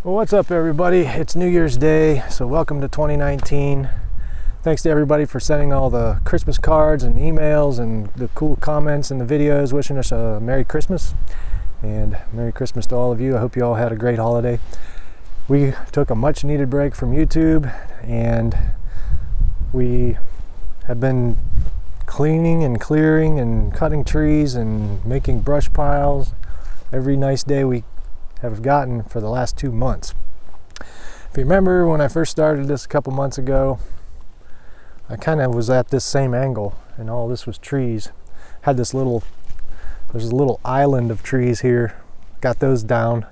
Well, what's up everybody? It's New Year's Day, so welcome to 2019. Thanks to everybody for sending all the Christmas cards and emails and the cool comments and the videos wishing us a Merry Christmas. And Merry Christmas to all of you. I hope you all had a great holiday. We took a much needed break from YouTube and we have been cleaning and clearing and cutting trees and making brush piles every nice day we have gotten for the last 2 months. If you remember when I first started this a couple months ago, I kind of was at this same angle and all this was trees. Had there's a little island of trees here, got those down,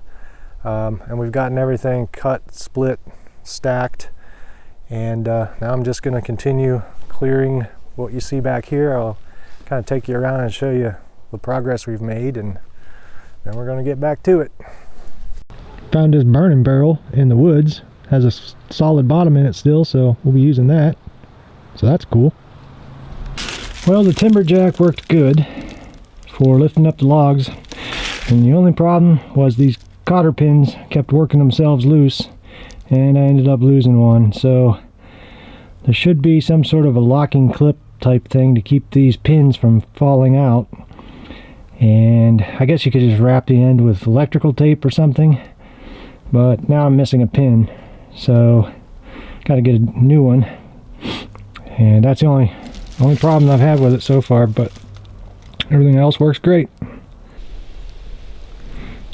and we've gotten everything cut, split, stacked, and now I'm just going to continue clearing what you see back here. I'll kind of take you around and show you the progress we've made, and then we're going to get back to it. Found this burning barrel in the woods. Has a solid bottom in it still, so we'll be using that. So that's cool. Well, the timber jack worked good for lifting up the logs, and the only problem was these cotter pins kept working themselves loose, and I ended up losing one. So there should be some sort of a locking clip type thing to keep these pins from falling out, and I guess you could just wrap the end with electrical tape or something. But now I'm missing a pin, so got to get a new one, and that's the only problem I've had with it so far, but everything else works great.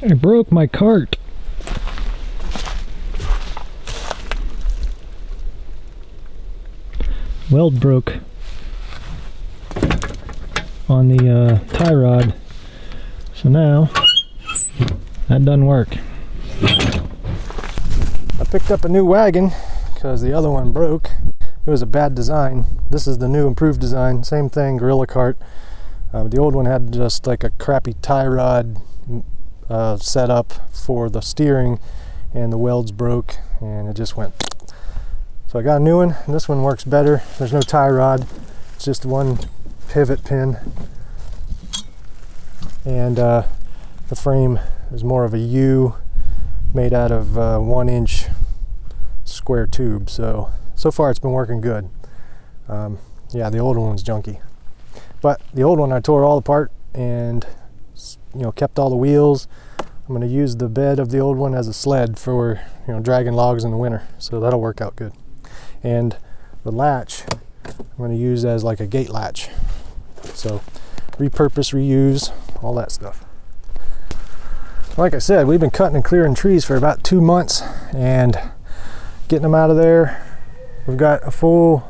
I broke my cart. Weld broke on the tie rod, so now that doesn't work. I picked up a new wagon because the other one broke. It was a bad design. This is the new improved design. Same thing, gorilla cart. The old one had just like a crappy tie rod set up for the steering, and the welds broke and it just went. So I got a new one, and this one works better. There's no tie rod. It's just one pivot pin, and the frame is more of a U made out of 1-inch square tube. So far it's been working good. Yeah, the old one was junky, but the old one I tore all apart and kept all the wheels. I'm going to use the bed of the old one as a sled for dragging logs in the winter, so that'll work out good. And the latch I'm going to use as like a gate latch. So repurpose, reuse, all that stuff. Like I said, we've been cutting and clearing trees for about 2 months and getting them out of there. We've got a full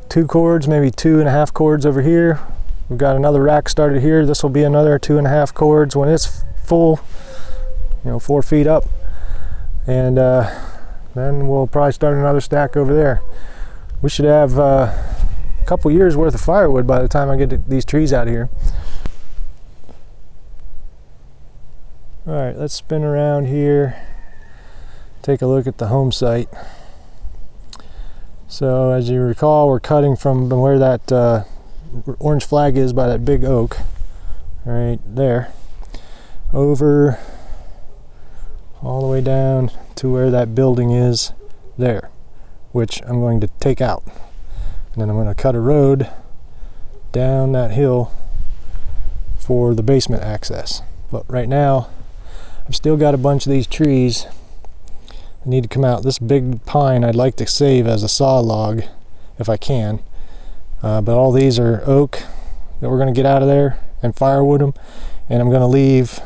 2 cords, maybe 2.5 cords over here. We've got another rack started here. This will be another 2.5 cords when it's full, 4 feet up. And then we'll probably start another stack over there. We should have a couple years worth of firewood by the time I get these trees out of here. All right, let's spin around here, take a look at the home site. So as you recall, we're cutting from where that orange flag is by that big oak, right there, over all the way down to where that building is there, which I'm going to take out. And then I'm going to cut a road down that hill for the basement access. But right now, I've still got a bunch of these trees that need to come out. This big pine I'd like to save as a saw log if I can. But all these are oak that we're going to get out of there and firewood them. And I'm going to leave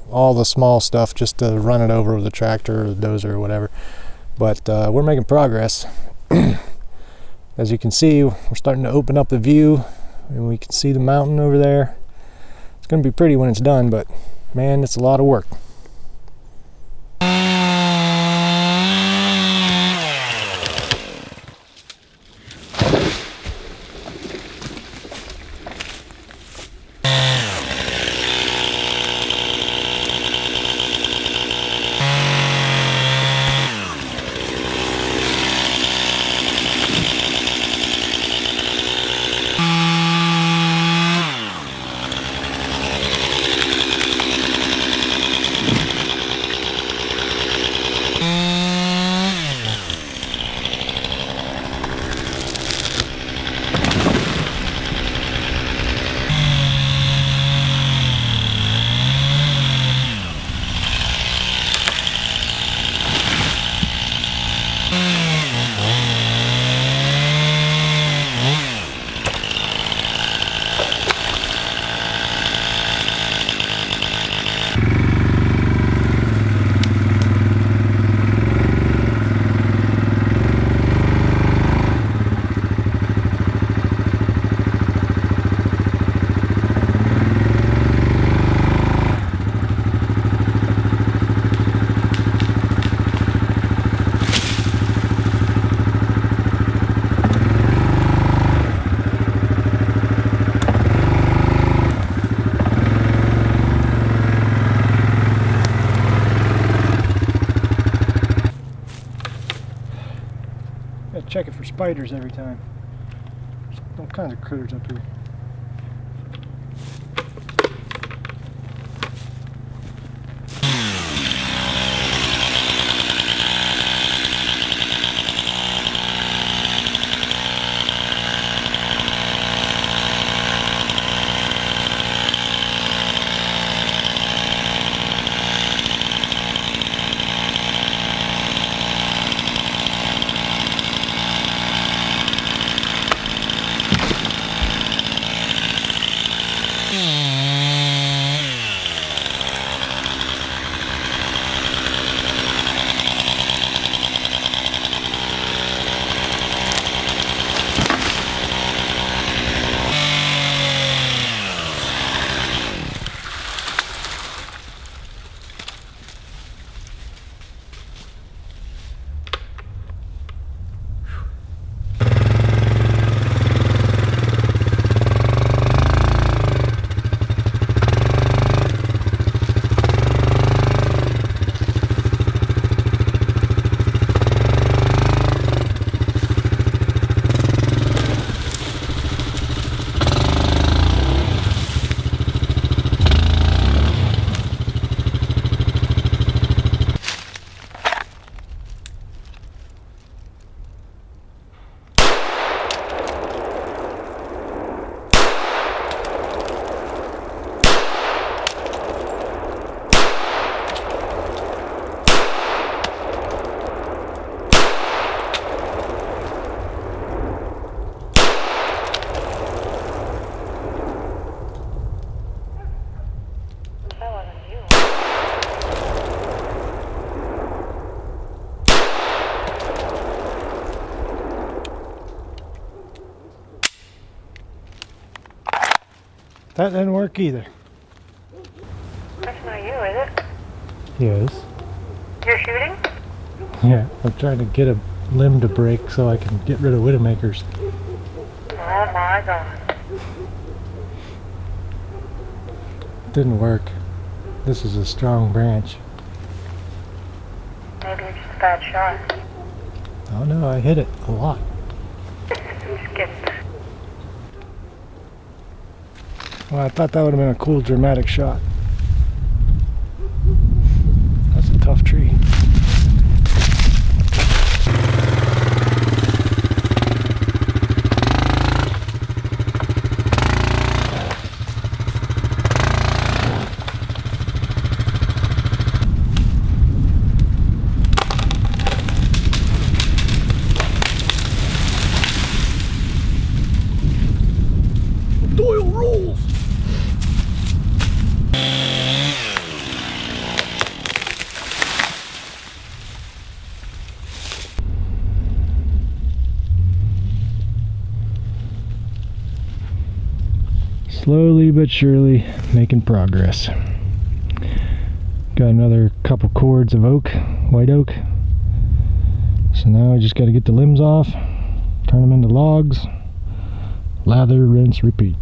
all the small stuff just to run it over with the tractor or the dozer or whatever. But we're making progress. As you can see, we're starting to open up the view and we can see the mountain over there. It's going to be pretty when it's done, but man, it's a lot of work. check it for spiders every time. There's all kinds of critters up here. That didn't work either. That's not you, is it? Yes. You're shooting? Yeah, I'm trying to get a limb to break so I can get rid of widowmakers. Oh my god. Didn't work. This is a strong branch. Maybe it's just a bad shot. Oh no, I hit it a lot. Just kidding. Well, I thought that would have been a cool dramatic shot. That's a tough tree. Doyle rules! Slowly but surely making progress. Got another couple cords of oak, white oak. So now I just got to get the limbs off, turn them into logs, lather, rinse, repeat.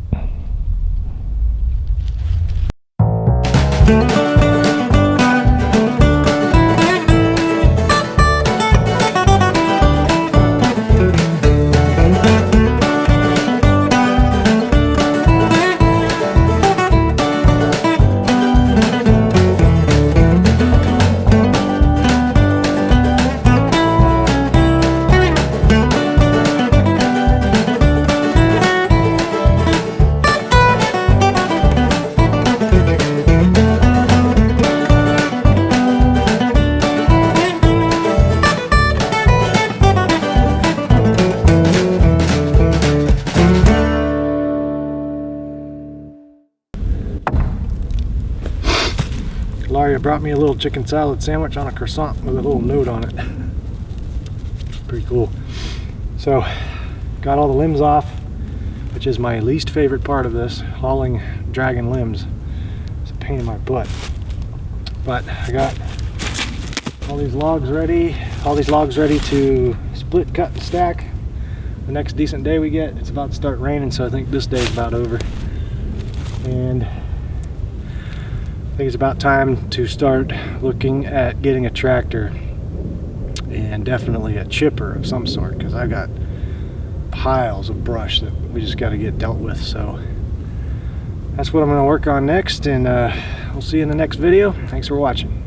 Laria brought me a little chicken salad sandwich on a croissant with a little note on it. Pretty cool. So, got all the limbs off, which is my least favorite part of this, hauling, dragging limbs. It's a pain in my butt. But I got all these logs ready to split, cut, and stack. The next decent day we get, it's about to start raining, so I think this day is about over. And I think it's about time to start looking at getting a tractor. and definitely a chipper of some sort, because I got piles of brush that we just got to get dealt with. So that's what I'm going to work on next, and we'll see you in the next video. Thanks for watching.